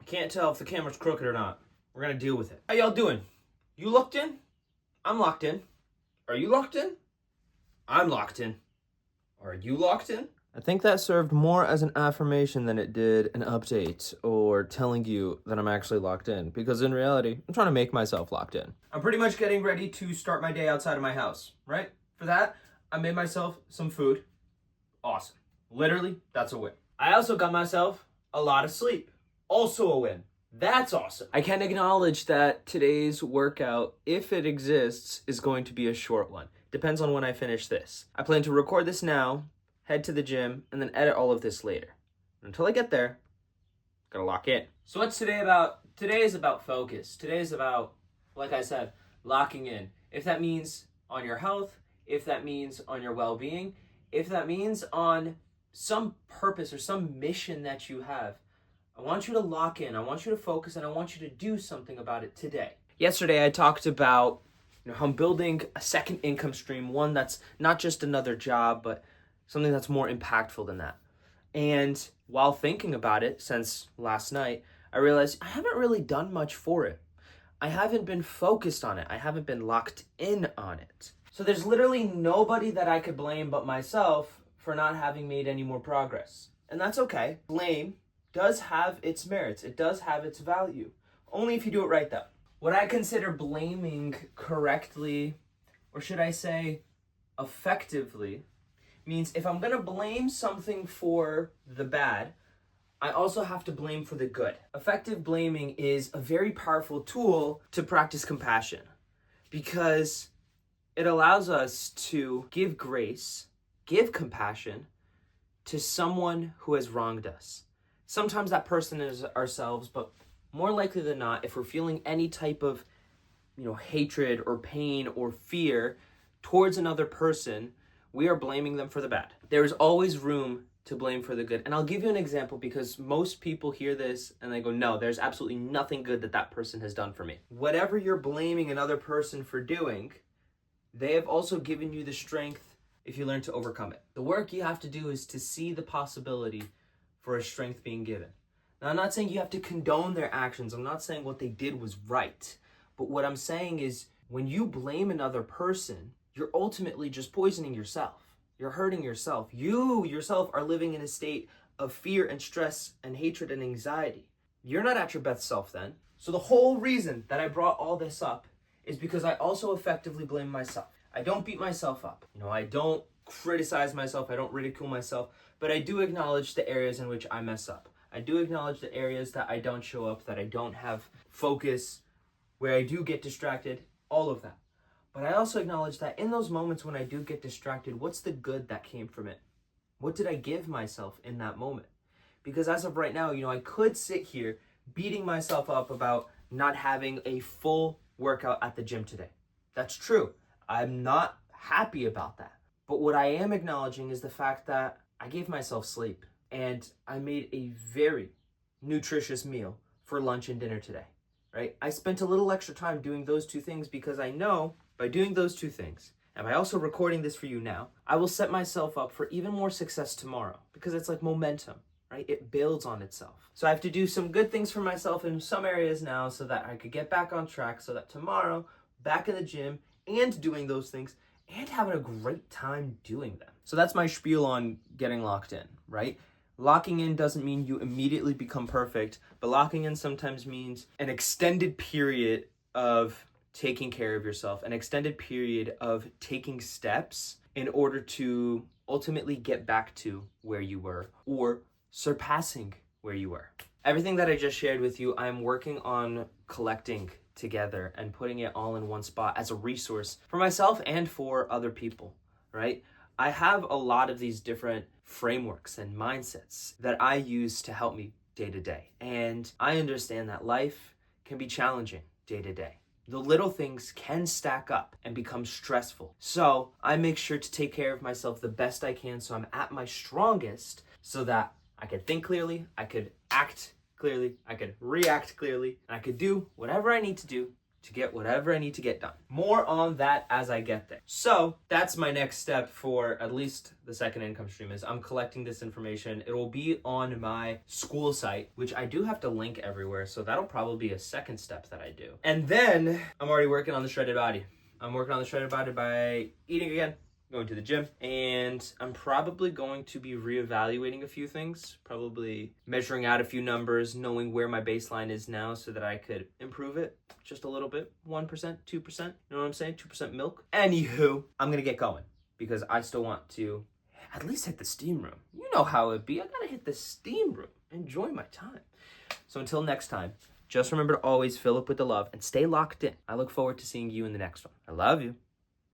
Can't tell if the camera's crooked or not. We're gonna deal with it. How y'all doing? You locked in? I'm locked in. Are you locked in? I'm locked in. Are you locked in? I think that served more as an affirmation than it did an update or telling you that I'm actually locked in, because in reality, I'm trying to make myself locked in. I'm pretty much getting ready to start my day outside of my house, right? For that, I made myself some food. Awesome. Literally, that's a win. I also got myself a lot of sleep. Also a win. That's awesome. I can acknowledge that today's workout, if it exists, is going to be a short one. Depends on when I finish this. I plan to record this now, head to the gym, and then edit all of this later. Until I get there, gotta lock in. So what's today about? Today is about focus. Today is about, like I said, locking in. If that means on your health, if that means on your well-being, if that means on some purpose or some mission that you have, I want you to lock in, I want you to focus, and I want you to do something about it today. Yesterday I talked about how I'm building a second income stream, one that's not just another job, but something that's more impactful than that. And while thinking about it since last night, I realized I haven't really done much for it. I haven't been focused on it. I haven't been locked in on it. So there's literally nobody that I could blame but myself for not having made any more progress. And that's okay. Blame does have its merits. It does have its value. Only if you do it right, though. What I consider blaming correctly, or should I say effectively, means if I'm going to blame something for the bad, I also have to blame for the good. Effective blaming is a very powerful tool to practice compassion, because it allows us to give grace, give compassion to someone who has wronged us. Sometimes that person is ourselves, but more likely than not, if we're feeling any type of, hatred or pain or fear towards another person, we are blaming them for the bad. There is always room to blame for the good. And I'll give you an example, because most people hear this and they go, no, there's absolutely nothing good that person has done for me. Whatever you're blaming another person for doing, they have also given you the strength if you learn to overcome it. The work you have to do is to see the possibility for a strength being given. Now, I'm not saying you have to condone their actions. I'm not saying what they did was right. But what I'm saying is, when you blame another person, you're ultimately just poisoning yourself. You're hurting yourself. You yourself are living in a state of fear and stress and hatred and anxiety. You're not at your best self then. So the whole reason that I brought all this up is because I also effectively blame myself. I don't beat myself up. I don't criticize myself. I don't ridicule myself. But I do acknowledge the areas in which I mess up. I do acknowledge the areas that I don't show up, that I don't have focus, where I do get distracted, all of that. But I also acknowledge that in those moments when I do get distracted, what's the good that came from it? What did I give myself in that moment? Because as of right now, I could sit here beating myself up about not having a full workout at the gym today. That's true. I'm not happy about that. But what I am acknowledging is the fact that I gave myself sleep, and I made a very nutritious meal for lunch and dinner today, right? I spent a little extra time doing those two things because I know by doing those two things, and by also recording this for you now, I will set myself up for even more success tomorrow, because it's like momentum, right? It builds on itself. So I have to do some good things for myself in some areas now so that I could get back on track, so that tomorrow, back in the gym and doing those things and having a great time doing them. So that's my spiel on getting locked in, right? Locking in doesn't mean you immediately become perfect, but locking in sometimes means an extended period of taking care of yourself, an extended period of taking steps in order to ultimately get back to where you were, or surpassing where you were. Everything that I just shared with you, I'm working on collecting together and putting it all in one spot as a resource for myself and for other people, right? I have a lot of these different frameworks and mindsets that I use to help me day to day. And I understand that life can be challenging day to day. The little things can stack up and become stressful. So I make sure to take care of myself the best I can, so I'm at my strongest, so that I could think clearly, I could act clearly, I could react clearly, and I could do whatever I need to do to get whatever I need to get done. More on that as I get there. So that's my next step for at least the second income stream is I'm collecting this information. It will be on my school site, which I do have to link everywhere. So that'll probably be a second step that I do. And then I'm already working on the shredded body. I'm working on the shredded body by eating again, going to the gym, and I'm probably going to be reevaluating a few things, probably measuring out a few numbers, knowing where my baseline is now so that I could improve it just a little bit, 1%, 2%, you know what I'm saying? 2% milk. Anywho, I'm gonna get going because I still want to at least hit the steam room. You know how it be, I gotta hit the steam room, enjoy my time. So until next time, just remember to always fill up with the love and stay locked in. I look forward to seeing you in the next one. I love you.